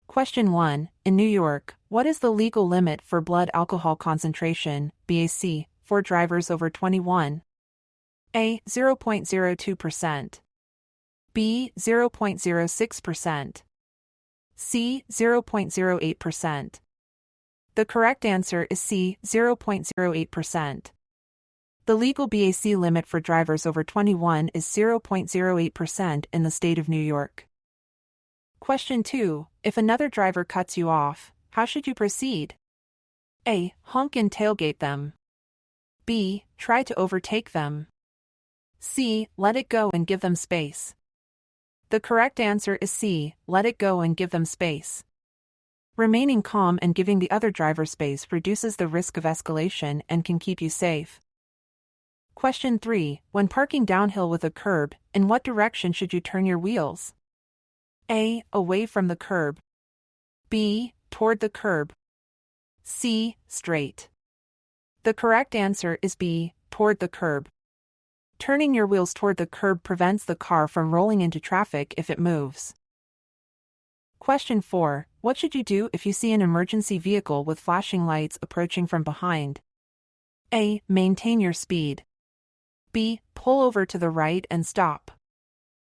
Question 1. In New York, what is the legal limit for blood alcohol concentration, BAC, for drivers over 21? A. 0.02%. B. 0.06%. C. 0.08%. The correct answer is C. 0.08%. The legal BAC limit for drivers over 21 is 0.08% in the state of New York. Question 2. If another driver cuts you off, how should you proceed? A. Honk and tailgate them. B. Try to overtake them. C. Let it go and give them space. The correct answer is C. Let it go and give them space. Remaining calm and giving the other driver space reduces the risk of escalation and can keep you safe. Question 3. When parking downhill with a curb, in what direction should you turn your wheels? A. Away from the curb. B. Toward the curb. C. Straight. The correct answer is B. Toward the curb. Turning your wheels toward the curb prevents the car from rolling into traffic if it moves. Question 4. What should you do if you see an emergency vehicle with flashing lights approaching from behind? A. Maintain your speed. B. Pull over to the right and stop.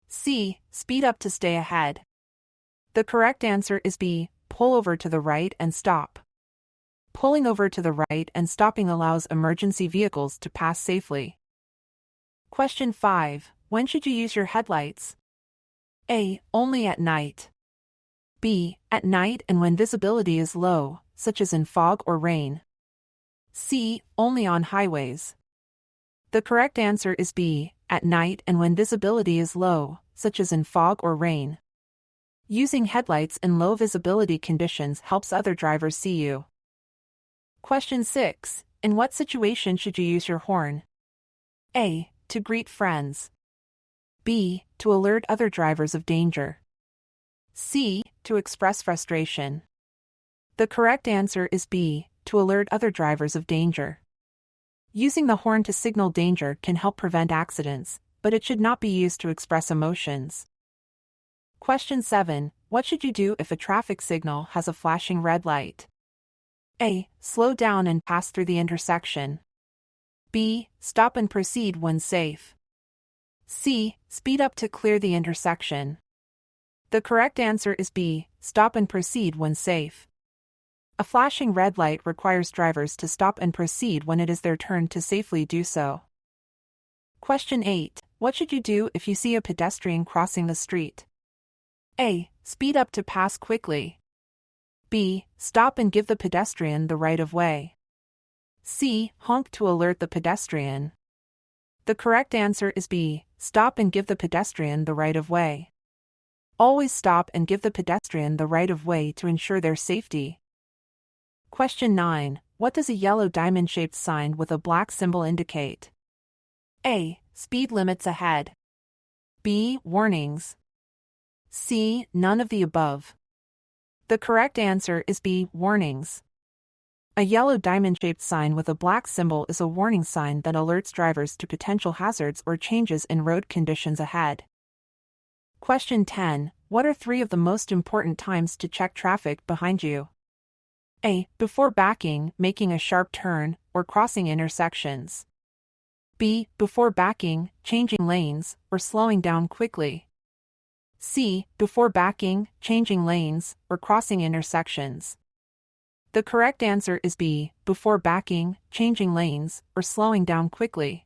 C. Speed up to stay ahead. The correct answer is B. Pull over to the right and stop. Pulling over to the right and stopping allows emergency vehicles to pass safely. Question 5. When should you use your headlights? A. Only at night. B. At night and when visibility is low, such as in fog or rain. C. Only on highways. The correct answer is B. At night and when visibility is low, such as in fog or rain. Using headlights in low visibility conditions helps other drivers see you. Question 6. In what situation should you use your horn? A. To greet friends. B. To alert other drivers of danger. C. To express frustration. The correct answer is B. To alert other drivers of danger. Using the horn to signal danger can help prevent accidents, but it should not be used to express emotions. Question 7. What should you do if a traffic signal has a flashing red light? A. Slow down and pass through the intersection. B. Stop and proceed when safe. C. Speed up to clear the intersection. The correct answer is B. Stop and proceed when safe. A flashing red light requires drivers to stop and proceed when it is their turn to safely do so. Question 8. What should you do if you see a pedestrian crossing the street? A. Speed up to pass quickly. B. Stop and give the pedestrian the right of way. C. Honk to alert the pedestrian. The correct answer is B. Stop and give the pedestrian the right of way. Always stop and give the pedestrian the right of way to ensure their safety. Question 9. What does a yellow diamond-shaped sign with a black symbol indicate? A. Speed limits ahead. B. Warnings. C. None of the above. The correct answer is B. Warnings. A yellow diamond-shaped sign with a black symbol is a warning sign that alerts drivers to potential hazards or changes in road conditions ahead. Question 10. What are 3 of the most important times to check traffic behind you? A. Before backing, making a sharp turn, or crossing intersections. B. Before backing, changing lanes, or slowing down quickly. C. Before backing, changing lanes, or crossing intersections. The correct answer is B. Before backing, changing lanes, or slowing down quickly.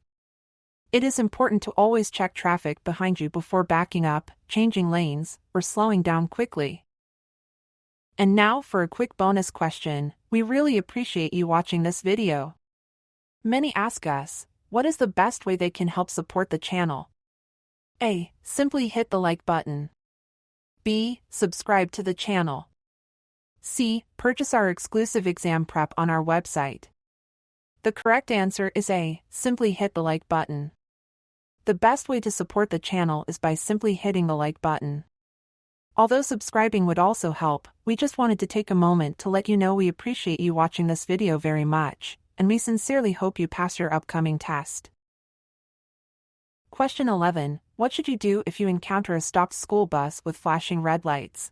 It is important to always check traffic behind you before backing up, changing lanes, or slowing down quickly. And now for a quick bonus question. We really appreciate you watching this video. Many ask us, what is the best way they can help support the channel? A. Simply hit the like button. B. Subscribe to the channel. C. Purchase our exclusive exam prep on our website. The correct answer is A. Simply hit the like button. The best way to support the channel is by simply hitting the like button. Although subscribing would also help, we just wanted to take a moment to let you know we appreciate you watching this video very much, and we sincerely hope you pass your upcoming test. Question 11. What should you do if you encounter a stopped school bus with flashing red lights?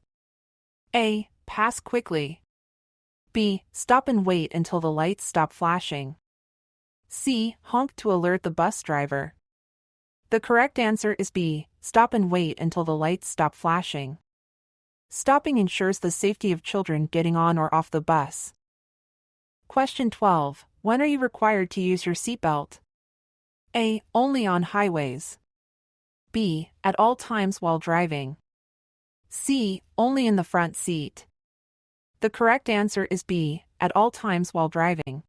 A. Pass quickly. B. Stop and wait until the lights stop flashing. C. Honk to alert the bus driver. The correct answer is B. Stop and wait until the lights stop flashing. Stopping ensures the safety of children getting on or off the bus. Question 12. When are you required to use your seatbelt? A. Only on highways. B. At all times while driving. C. Only in the front seat. The correct answer is B. At all times while driving.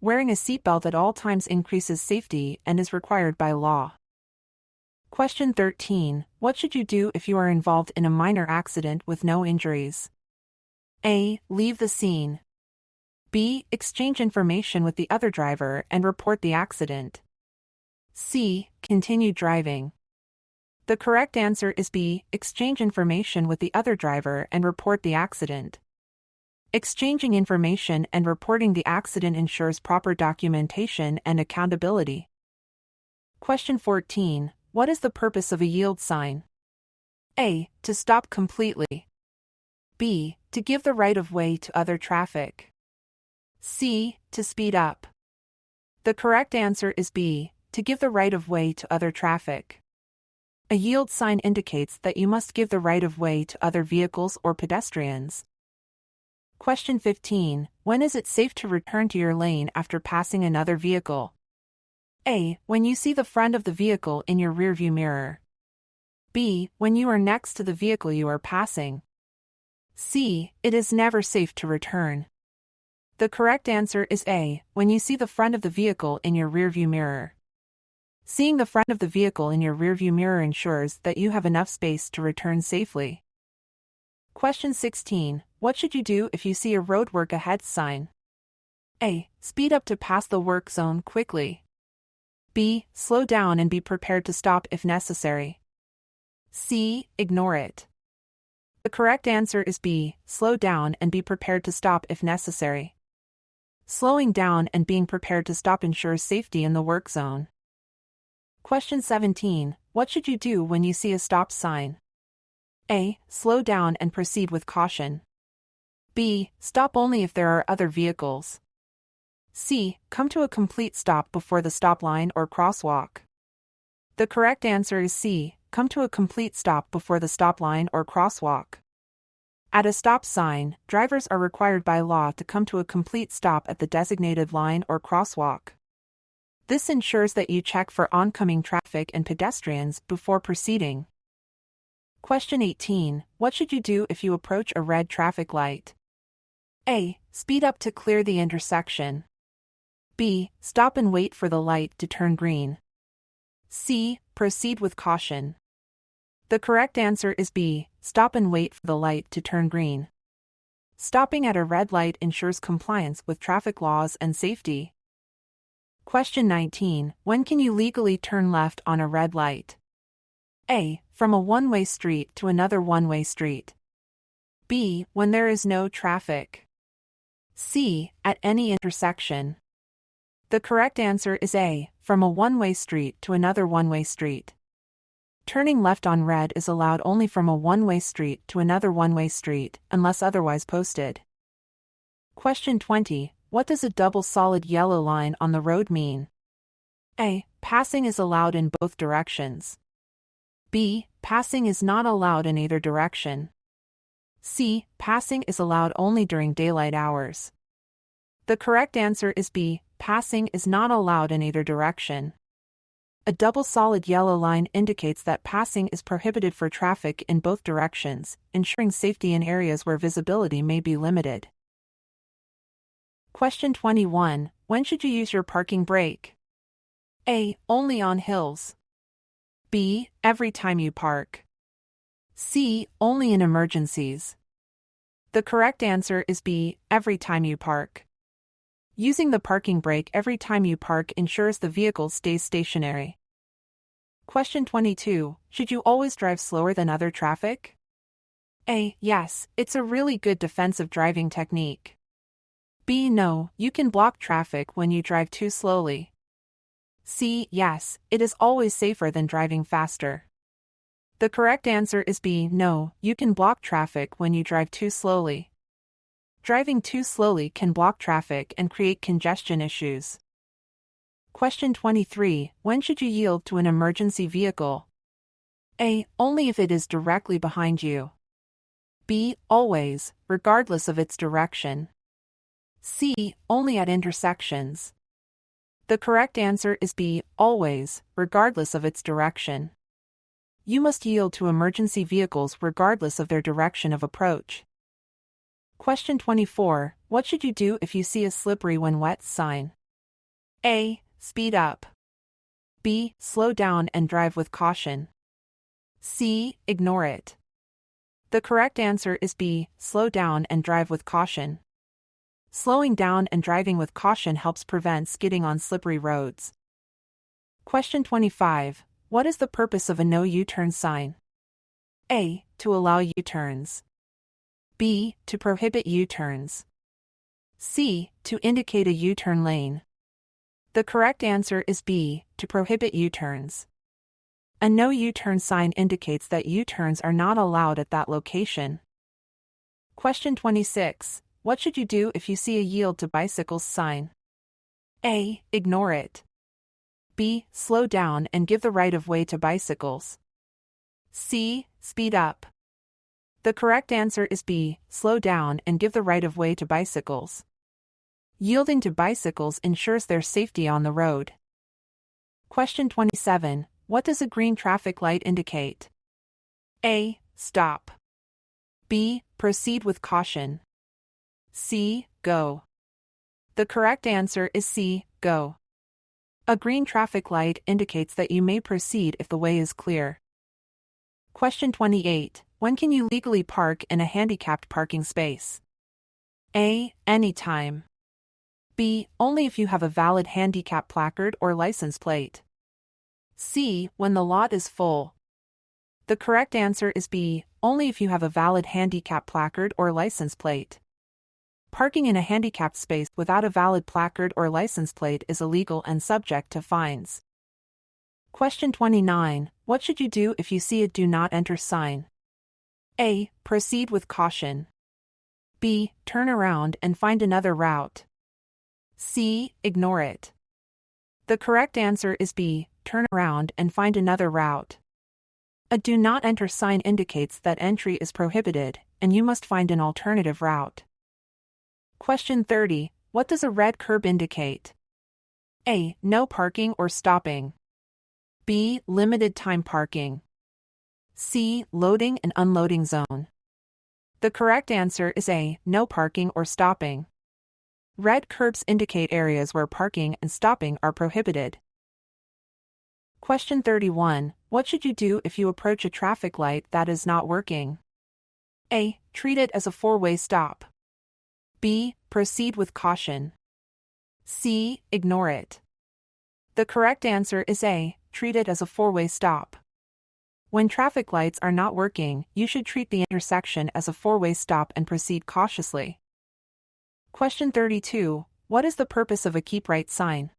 Wearing a seatbelt at all times increases safety and is required by law. Question 13. What should you do if you are involved in a minor accident with no injuries? A. Leave the scene. B. Exchange information with the other driver and report the accident. C. Continue driving. The correct answer is B. Exchange information with the other driver and report the accident. Exchanging information and reporting the accident ensures proper documentation and accountability. Question 14. What is the purpose of a yield sign? A. To stop completely. B. To give the right of way to other traffic. C. To speed up. The correct answer is B. To give the right of way to other traffic. A yield sign indicates that you must give the right of way to other vehicles or pedestrians. Question 15. When is it safe to return to your lane after passing another vehicle? A. When you see the front of the vehicle in your rearview mirror. B. When you are next to the vehicle you are passing. C. It is never safe to return. The correct answer is A. When you see the front of the vehicle in your rearview mirror. Seeing the front of the vehicle in your rearview mirror ensures that you have enough space to return safely. Question 16. What should you do if you see a roadwork ahead sign? A. Speed up to pass the work zone quickly. B. Slow down and be prepared to stop if necessary. C. Ignore it. The correct answer is B. Slow down and be prepared to stop if necessary. Slowing down and being prepared to stop ensures safety in the work zone. Question 17. What should you do when you see a stop sign? A. Slow down and proceed with caution. B. Stop only if there are other vehicles. C. Come to a complete stop before the stop line or crosswalk. The correct answer is C. Come to a complete stop before the stop line or crosswalk. At a stop sign, drivers are required by law to come to a complete stop at the designated line or crosswalk. This ensures that you check for oncoming traffic and pedestrians before proceeding. Question 18. What should you do if you approach a red traffic light? A. Speed up to clear the intersection. B. Stop and wait for the light to turn green. C. Proceed with caution. The correct answer is B. Stop and wait for the light to turn green. Stopping at a red light ensures compliance with traffic laws and safety. Question 19. When can you legally turn left on a red light? A. From a one-way street to another one-way street. B. When there is no traffic. C. At any intersection. The correct answer is A. From a one-way street to another one-way street. Turning left on red is allowed only from a one-way street to another one-way street, unless otherwise posted. Question 20. What does a double solid yellow line on the road mean? A. Passing is allowed in both directions. B. Passing is not allowed in either direction. C. Passing is allowed only during daylight hours. The correct answer is B. Passing is not allowed in either direction. A double solid yellow line indicates that passing is prohibited for traffic in both directions, ensuring safety in areas where visibility may be limited. Question 21. When should you use your parking brake? A. Only on hills. B. Every time you park. C. Only in emergencies. The correct answer is B. Every time you park. Using the parking brake every time you park ensures the vehicle stays stationary. Question 22. Should you always drive slower than other traffic? A. Yes, it's a really good defensive driving technique. B. No, you can block traffic when you drive too slowly. C. Yes, it is always safer than driving faster. The correct answer is B. No, you can block traffic when you drive too slowly. Driving too slowly can block traffic and create congestion issues. Question 23. When should you yield to an emergency vehicle? A. Only if it is directly behind you. B. Always, regardless of its direction. C. Only at intersections. The correct answer is B. Always, regardless of its direction. You must yield to emergency vehicles regardless of their direction of approach. Question 24. What should you do if you see a slippery when wet sign? A. Speed up. B. Slow down and drive with caution. C. Ignore it. The correct answer is B. Slow down and drive with caution. Slowing down and driving with caution helps prevent skidding on slippery roads. Question 25. What is the purpose of a no U-turn sign? A. To allow U-turns. B. To prohibit U-turns. C. To indicate a U-turn lane. The correct answer is B. To prohibit U-turns. A no U-turn sign indicates that U-turns are not allowed at that location. Question 26. What should you do if you see a yield to bicycles sign? A. Ignore it. B. Slow down and give the right of way to bicycles. C. Speed up. The correct answer is B. Slow down and give the right of way to bicycles. Yielding to bicycles ensures their safety on the road. Question 27. What does a green traffic light indicate? A. Stop. B. Proceed with caution. C. Go. The correct answer is C. Go. A green traffic light indicates that you may proceed if the way is clear. Question 28. When can you legally park in a handicapped parking space? A. Anytime. B. Only if you have a valid handicap placard or license plate. C. When the lot is full. The correct answer is B. Only if you have a valid handicap placard or license plate. Parking in a handicapped space without a valid placard or license plate is illegal and subject to fines. Question 29. What should you do if you see a do not enter sign? A. Proceed with caution. B. Turn around and find another route. C. Ignore it. The correct answer is B. Turn around and find another route. A do not enter sign indicates that entry is prohibited, and you must find an alternative route. Question 30. What does a red curb indicate? A. No parking or stopping. B. Limited time parking. C. Loading and unloading zone. The correct answer is A. No parking or stopping. Red curbs indicate areas where parking and stopping are prohibited. Question 31. What should you do if you approach a traffic light that is not working? A. Treat it as a four-way stop. B. Proceed with caution. C. Ignore it. The correct answer is A. Treat it as a four-way stop. When traffic lights are not working, you should treat the intersection as a four-way stop and proceed cautiously. Question 32. What is the purpose of a keep right sign?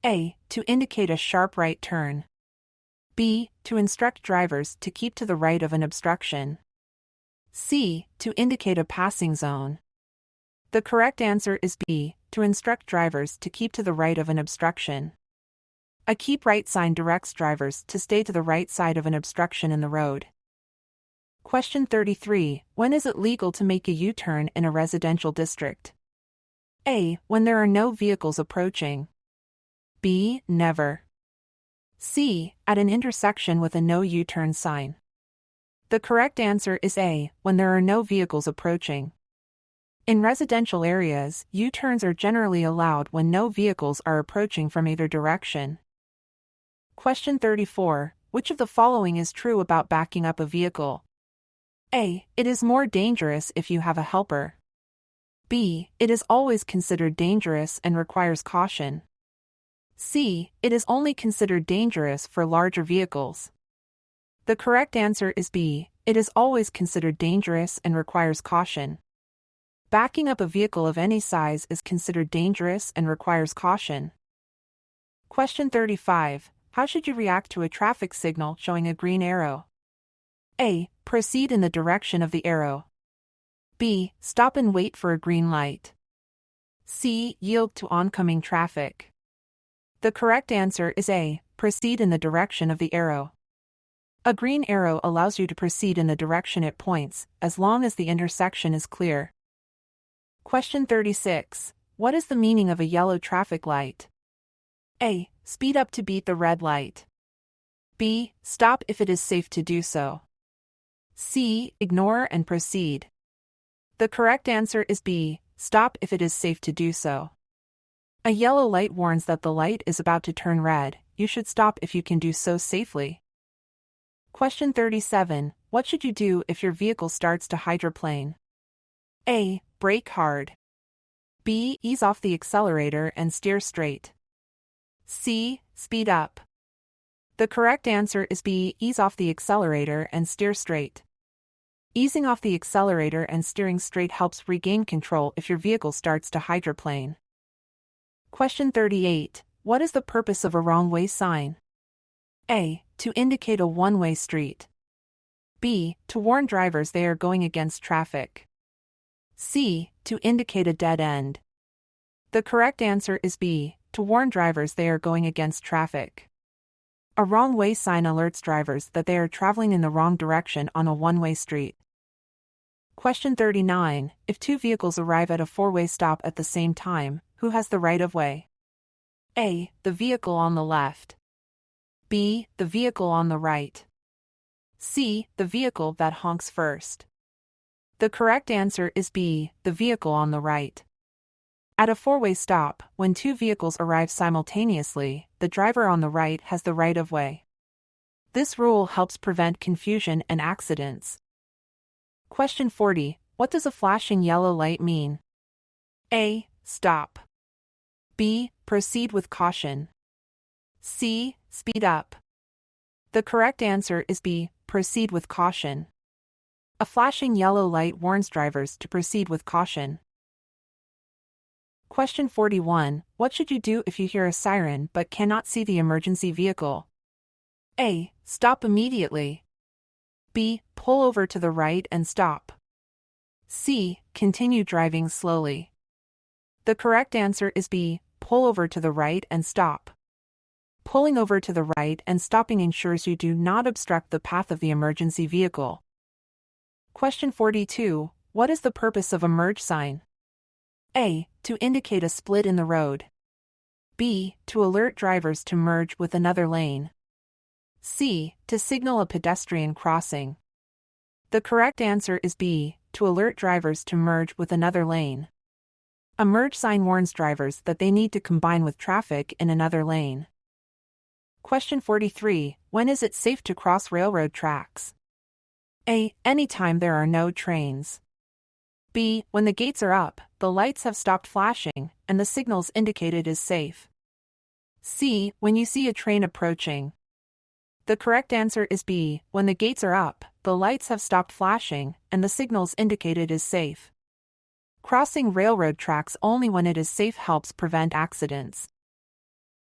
A. To indicate a sharp right turn. B. To instruct drivers to keep to the right of an obstruction. C. To indicate a passing zone. The correct answer is B. To instruct drivers to keep to the right of an obstruction. A keep right sign directs drivers to stay to the right side of an obstruction in the road. Question 33. When is it legal to make a U-turn in a residential district? A. When there are no vehicles approaching. B. Never. C. At an intersection with a no U-turn sign. The correct answer is A. When there are no vehicles approaching. In residential areas, U-turns are generally allowed when no vehicles are approaching from either direction. Question 34. Which of the following is true about backing up a vehicle? A. It is more dangerous if you have a helper. B. It is always considered dangerous and requires caution. C. It is only considered dangerous for larger vehicles. The correct answer is B. It is always considered dangerous and requires caution. Backing up a vehicle of any size is considered dangerous and requires caution. Question 35. How should you react to a traffic signal showing a green arrow? A. Proceed in the direction of the arrow. B. Stop and wait for a green light. C. Yield to oncoming traffic. The correct answer is A. Proceed in the direction of the arrow. A green arrow allows you to proceed in the direction it points, as long as the intersection is clear. Question 36. What is the meaning of a yellow traffic light? A. Speed up to beat the red light. B. Stop if it is safe to do so. C. Ignore and proceed. The correct answer is B. Stop if it is safe to do so. A yellow light warns that the light is about to turn red. You should stop if you can do so safely. Question 37. What should you do if your vehicle starts to hydroplane? A. Brake hard. B. Ease off the accelerator and steer straight. C. Speed up. The correct answer is B. Ease off the accelerator and steer straight. Easing off the accelerator and steering straight helps regain control if your vehicle starts to hydroplane. Question 38. What is the purpose of a wrong-way sign? A. To indicate a one-way street. B. To warn drivers they are going against traffic. C. To indicate a dead end. The correct answer is B. To warn drivers they are going against traffic. A wrong-way sign alerts drivers that they are traveling in the wrong direction on a one-way street. Question 39. If two vehicles arrive at a four-way stop at the same time, who has the right of way? A. The vehicle on the left. B. The vehicle on the right. C. The vehicle that honks first. The correct answer is B. The vehicle on the right. At a four-way stop, when two vehicles arrive simultaneously, the driver on the right has the right of way. This rule helps prevent confusion and accidents. Question 40. What does a flashing yellow light mean? A. Stop. B. Proceed with caution. C. Speed up. The correct answer is B. Proceed with caution. A flashing yellow light warns drivers to proceed with caution. Question 41. What should you do if you hear a siren but cannot see the emergency vehicle? A. Stop immediately. B. Pull over to the right and stop. C. Continue driving slowly. The correct answer is B. Pull over to the right and stop. Pulling over to the right and stopping ensures you do not obstruct the path of the emergency vehicle. Question 42. What is the purpose of a merge sign? A. To indicate a split in the road. B. To alert drivers to merge with another lane. C. To signal a pedestrian crossing. The correct answer is B. To alert drivers to merge with another lane. A merge sign warns drivers that they need to combine with traffic in another lane. Question 43. When is it safe to cross railroad tracks? A. Anytime there are no trains. B. When the gates are up, the lights have stopped flashing, and the signals indicate it is safe. C. When you see a train approaching. The correct answer is B. When the gates are up, the lights have stopped flashing, and the signals indicate it is safe. Crossing railroad tracks only when it is safe helps prevent accidents.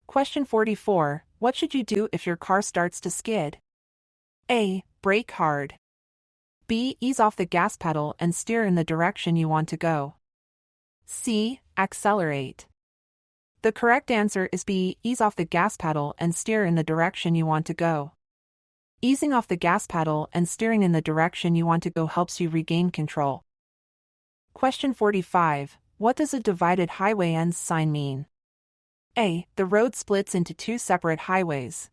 Question 44. What should you do if your car starts to skid? A. Brake hard. B. Ease off the gas pedal and steer in the direction you want to go. C. Accelerate. The correct answer is B. Ease off the gas pedal and steer in the direction you want to go. Easing off the gas pedal and steering in the direction you want to go helps you regain control. Question 45. What does a divided highway ends sign mean? A. The road splits into two separate highways.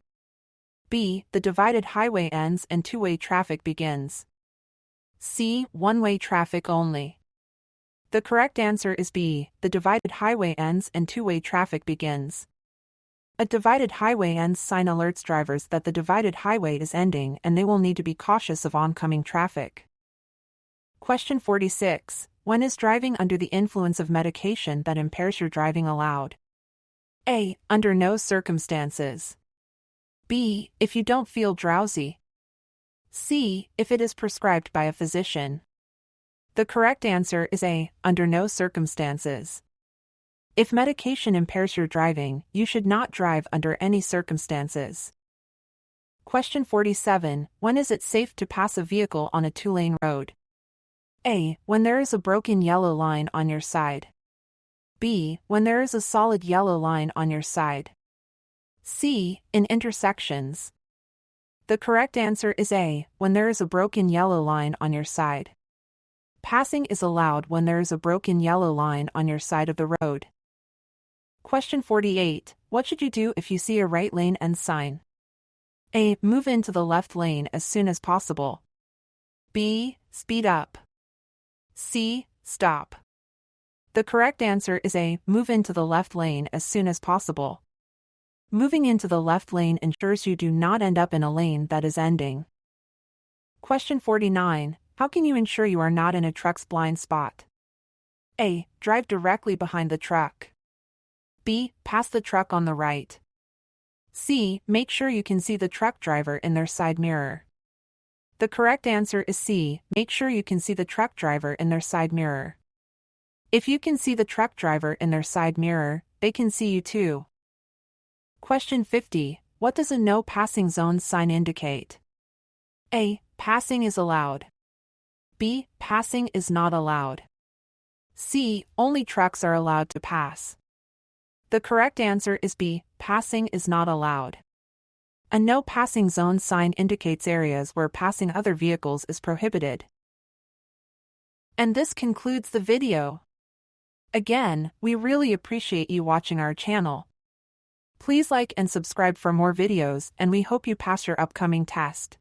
B. The divided highway ends and two-way traffic begins. C. One-way traffic only. The correct answer is B. The divided highway ends and two-way traffic begins. A divided highway ends sign alerts drivers that the divided highway is ending and they will need to be cautious of oncoming traffic. Question 46. When is driving under the influence of medication that impairs your driving allowed? A. Under no circumstances. B. If you don't feel drowsy. C. If it is prescribed by a physician. The correct answer is A. Under no circumstances. If medication impairs your driving, you should not drive under any circumstances. Question 47. When is it safe to pass a vehicle on a two-lane road? A. When there is a broken yellow line on your side. B. When there is a solid yellow line on your side. C. In intersections. The correct answer is A. When there is a broken yellow line on your side. Passing is allowed when there is a broken yellow line on your side of the road. Question 48. What should you do if you see a right lane end sign? A. Move into the left lane as soon as possible. B. Speed up. C. Stop. The correct answer is A. Move into the left lane as soon as possible. Moving into the left lane ensures you do not end up in a lane that is ending. Question 49. How can you ensure you are not in a truck's blind spot? A. Drive directly behind the truck. B. Pass the truck on the right. C. Make sure you can see the truck driver in their side mirror. The correct answer is C. Make sure you can see the truck driver in their side mirror. If you can see the truck driver in their side mirror, they can see you too. Question 50. What does a no passing zone sign indicate? A. Passing is allowed. B. Passing is not allowed. C. Only trucks are allowed to pass. The correct answer is B. Passing is not allowed. A no passing zone sign indicates areas where passing other vehicles is prohibited. And this concludes the video. Again, we really appreciate you watching our channel. Please like and subscribe for more videos, and we hope you pass your upcoming test.